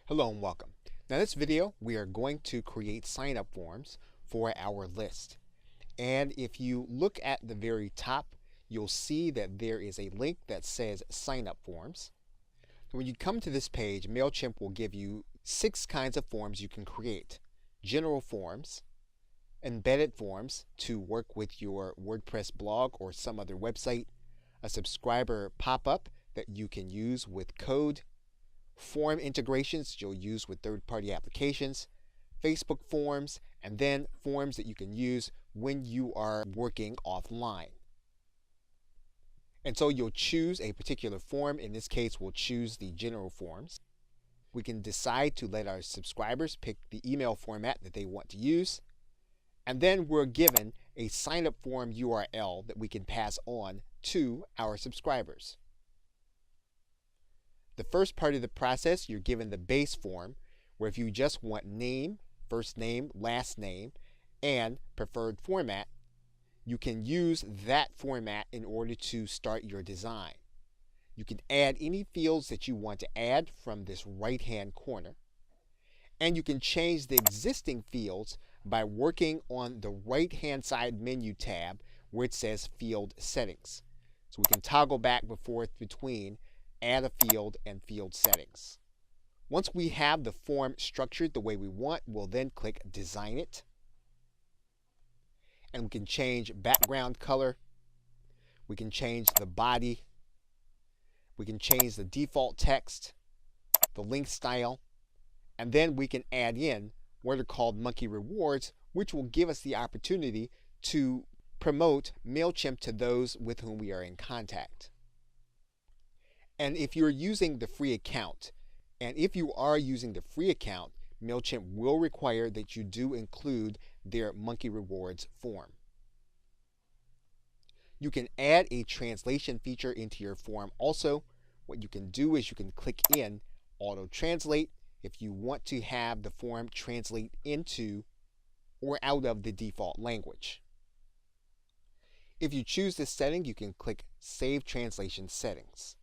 Hello and welcome. Now in this video we are going to create sign up forms for our list. And if you look at the very top, you'll see that there is a link that says sign up forms. When you come to this page, Mailchimp will give you 6 kinds of forms you can create. General forms, embedded forms to work with your WordPress blog or some other website, a subscriber pop-up that you can use with code, form integrations you'll use with third-party applications, Facebook forms, and then forms that you can use when you are working offline. And so you'll choose a particular form. In this case, we'll choose the general forms. We can decide to let our subscribers pick the email format that they want to use. And then we're given a sign-up form URL that we can pass on to our subscribers. The first part of the process, you're given the base form, where if you just want name, first name, last name, and preferred format, you can use that format in order to start your design. You can add any fields that you want to add from this right-hand corner, and you can change the existing fields by working on the right-hand side menu tab where it says Field Settings. So we can toggle back and forth between add a field and field settings. Once we have the form structured the way we want, we'll then click Design It. And we can change background color. We can change the body. We can change the default text, the link style, and then we can add in what are called monkey rewards, which will give us the opportunity to promote Mailchimp to those with whom we are in contact. And if you're using the free account, Mailchimp will require that you do include their monkey rewards form. You can add a translation feature into your form also. What you can do is you can click in Auto Translate if you want to have the form translate into or out of the default language. If you choose this setting, you can click Save Translation Settings.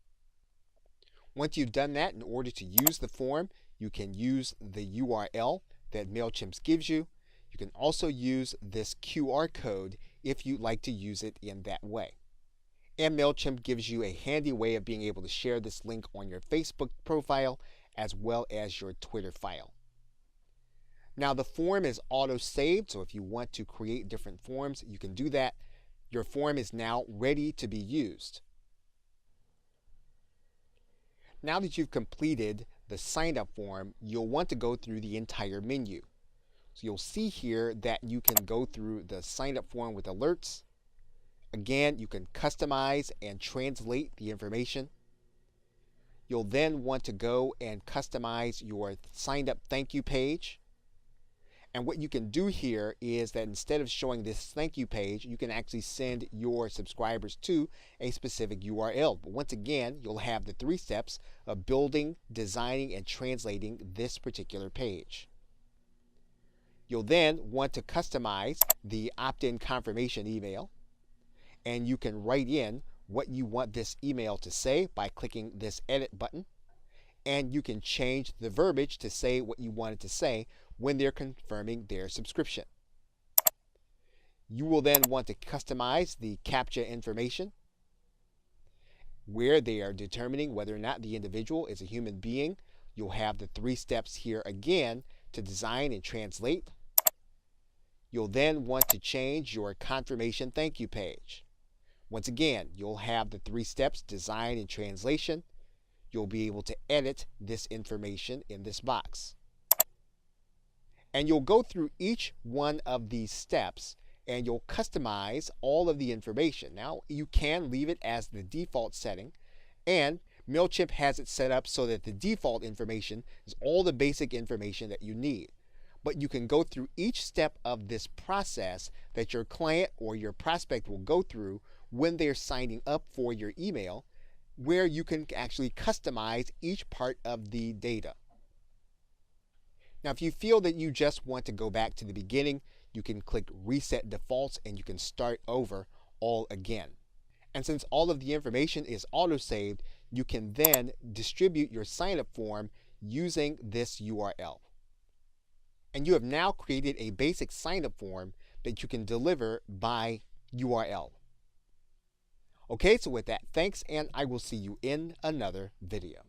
Once you've done that, in order to use the form, you can use the URL that Mailchimp gives you. You can also use this QR code if you'd like to use it in that way. And Mailchimp gives you a handy way of being able to share this link on your Facebook profile as well as your Twitter file. Now the form is auto-saved, so if you want to create different forms, you can do that. Your form is now ready to be used. Now that you've completed the sign-up form, you'll want to go through the entire menu. So you'll see here that you can go through the sign-up form with alerts. Again, you can customize and translate the information. You'll then want to go and customize your signed-up thank you page. And what you can do here is that instead of showing this thank you page, you can actually send your subscribers to a specific URL. But once again, you'll have the 3 steps of building, designing, and translating this particular page. You'll then want to customize the opt-in confirmation email. And you can write in what you want this email to say by clicking this edit button. And you can change the verbiage to say what you want it to say when they're confirming their subscription. You will then want to customize the CAPTCHA information where they are determining whether or not the individual is a human being. You'll have the 3 steps here again to design and translate. You'll then want to change your confirmation thank you page. Once again, you'll have the 3 steps, design and translation. You'll be able to edit this information in this box. And you'll go through each one of these steps and you'll customize all of the information. Now, you can leave it as the default setting, and Mailchimp has it set up so that the default information is all the basic information that you need. But you can go through each step of this process that your client or your prospect will go through when they're signing up for your email, where you can actually customize each part of the data. Now, if you feel that you just want to go back to the beginning, you can click Reset Defaults and you can start over all again. And since all of the information is auto-saved, you can then distribute your sign-up form using this URL. And you have now created a basic sign-up form that you can deliver by URL. Okay, so with that, thanks, and I will see you in another video.